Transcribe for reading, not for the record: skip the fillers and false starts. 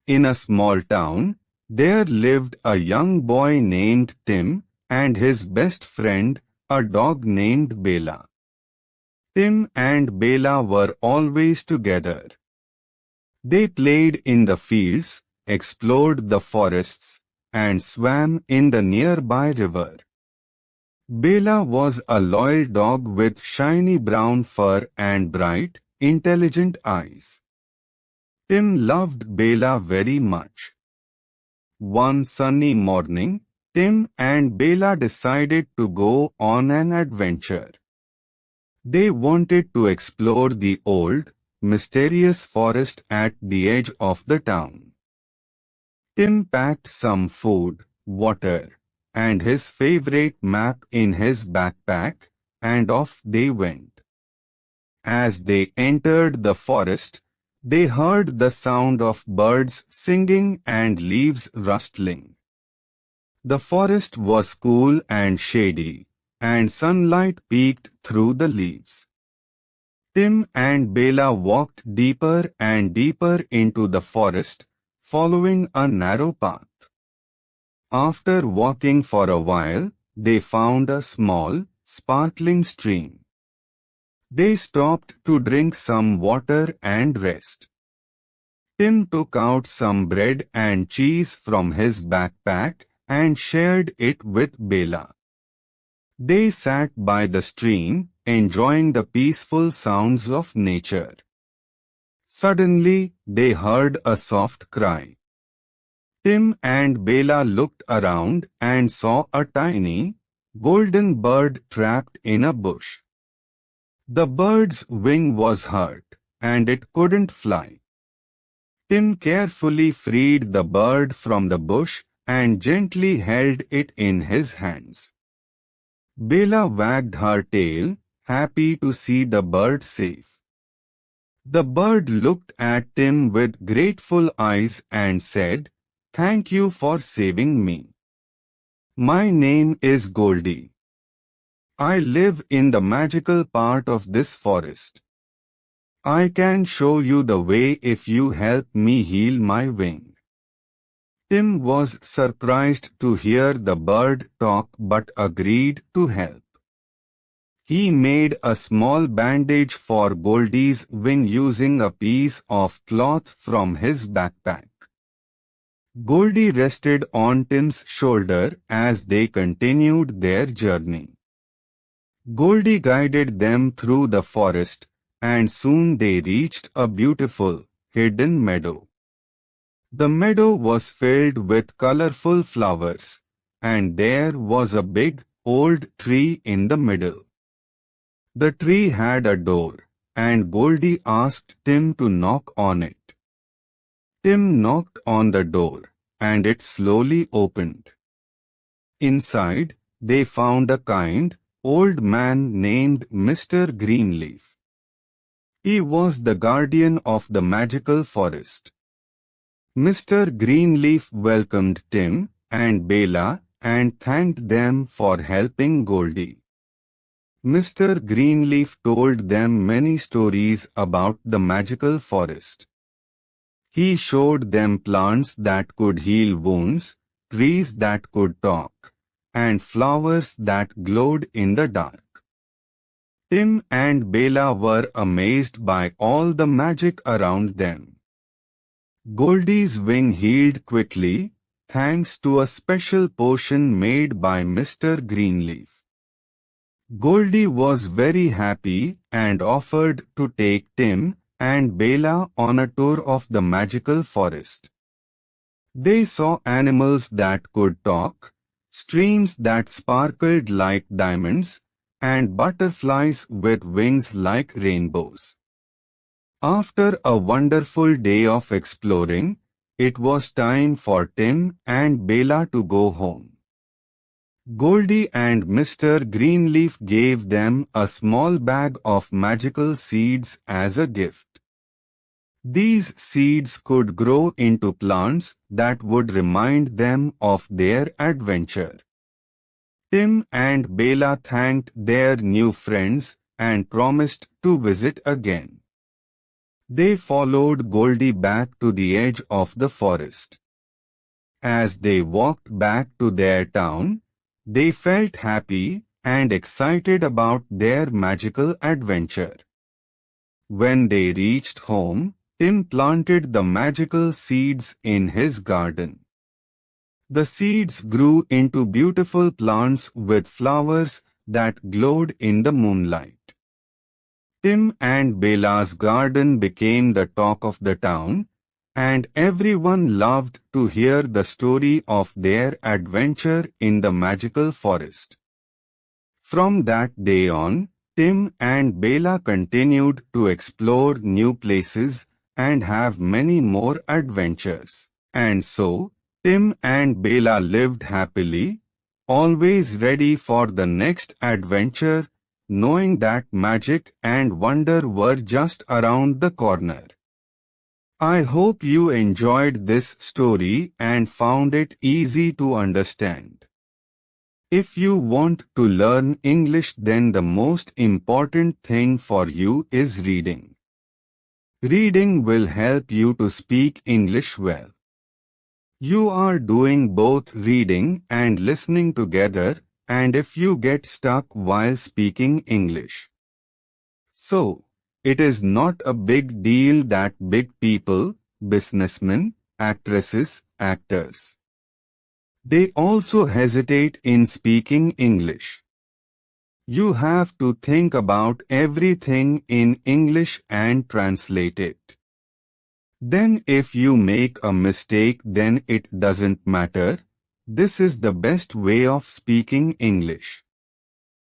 In a small town, there lived a young boy named Tim and his best friend, a dog named Bela. Tim and Bela were always together. They played in the fields, explored the forests, and swam in the nearby river. Bela was a loyal dog with shiny brown fur and bright, intelligent eyes. Tim loved Bela very much. One sunny morning, Tim and Bela decided to go on an adventure. They wanted to explore the old, mysterious forest at the edge of the town. Tim packed some food, water, and his favorite map in his backpack, and off they went. As they entered the forest, they heard the sound of birds singing and leaves rustling. The forest was cool and shady, and sunlight peeked through the leaves. Tim and Bela walked deeper and deeper into the forest, following a narrow path. After walking for a while, they found a small, sparkling stream. They stopped to drink some water and rest. Tim took out some bread and cheese from his backpack and shared it with Bela. They sat by the stream, enjoying the peaceful sounds of nature. Suddenly, they heard a soft cry. Tim and Bela looked around and saw a tiny, golden bird trapped in a bush. The bird's wing was hurt, and it couldn't fly. Tim carefully freed the bird from the bush and gently held it in his hands. Bela wagged her tail, happy to see the bird safe. The bird looked at Tim with grateful eyes and said, "Thank you for saving me. My name is Goldie. I live in the magical part of this forest. I can show you the way if you help me heal my wing." Tim was surprised to hear the bird talk but agreed to help. He made a small bandage for Goldie's wing using a piece of cloth from his backpack. Goldie rested on Tim's shoulder as they continued their journey. Goldie guided them through the forest, and soon they reached a beautiful, hidden meadow. The meadow was filled with colorful flowers, and there was a big, old tree in the middle. The tree had a door, and Goldie asked Tim to knock on it. Tim knocked on the door, and it slowly opened. Inside, they found a kind, old man named Mr. Greenleaf. He was the guardian of the magical forest. Mr. Greenleaf welcomed Tim and Bela and thanked them for helping Goldie. Mr. Greenleaf told them many stories about the magical forest. He showed them plants that could heal wounds, trees that could talk, and flowers that glowed in the dark. Tim and Bela were amazed by all the magic around them. Goldie's wing healed quickly, thanks to a special potion made by Mr. Greenleaf. Goldie was very happy and offered to take Tim and Bela on a tour of the magical forest. They saw animals that could talk, streams that sparkled like diamonds, and butterflies with wings like rainbows. After a wonderful day of exploring, it was time for Tim and Bela to go home. Goldie and Mr. Greenleaf gave them a small bag of magical seeds as a gift. These seeds could grow into plants that would remind them of their adventure. Tim and Bela thanked their new friends and promised to visit again. They followed Goldie back to the edge of the forest. As they walked back to their town, they felt happy and excited about their magical adventure. When they reached home, Tim planted the magical seeds in his garden. The seeds grew into beautiful plants with flowers that glowed in the moonlight. Tim and Bella's garden became the talk of the town, and everyone loved to hear the story of their adventure in the magical forest. From that day on, Tim and Bella continued to explore new places and have many more adventures. And so, Tim and Bella lived happily, always ready for the next adventure, knowing that magic and wonder were just around the corner. I hope you enjoyed this story and found it easy to understand. If you want to learn English, then the most important thing for you is reading. Reading will help you to speak English well. You are doing both reading and listening together, and if you get stuck while speaking English. So, it is not a big deal that big people, businessmen, actresses, actors, they also hesitate in speaking English. You have to think about everything in English and translate it. Then if you make a mistake, then it doesn't matter. This is the best way of speaking English.